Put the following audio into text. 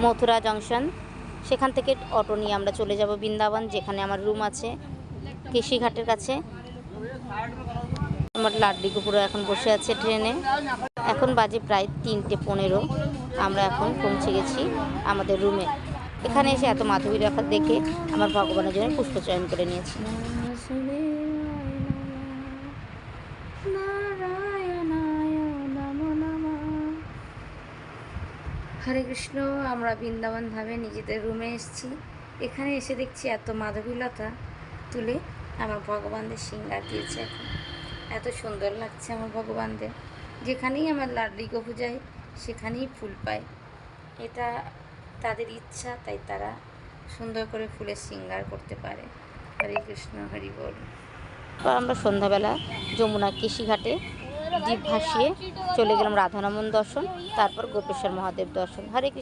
Mathura junction. সেখান থেকে auto নিয়ে আমরা চলে যাব বৃন্দাবন, যেখানে আমার রুম আছে কেশিঘাটের কাছে। আমার লাড্ডি পুরো এখন বসে আছে ট্রেনে। এখন বাজে প্রায় 3:15। আমরা এখন পৌঁছে গেছি আমাদের রুমে। এখানে এসে এত মাধবী রেখা দেখে আমার ভগবানের জন্য পুষ্প চয়ন করে নিয়েছি। হরে কৃষ্ণ। আমরা বৃন্দাবন ধামে নিজেদের রুমে এসেছি। এখানে এসে দেখছি এত মাধবীলতা তুলে আমার ভগবানদের শৃঙ্গার দিয়েছে। এখন এত সুন্দর লাগছে আমার ভগবানদের। যেখানেই আমার লাড্ডি গপু যায় সেখানেই ফুল পায়। এটা তাদের ইচ্ছা, তাই তারা সুন্দর করে ফুলের শৃঙ্গার করতে পারে। হরে কৃষ্ণ, হরি বল। আমরা সন্ধ্যাবেলা যমুনা কেশিঘাটে দ্বীপ ভাসিয়ে চলে গেলাম রাধারমণ দর্শন, তারপর গোপেশ্বর মহাদেব দর্শন। হরে কৃষ্ণ।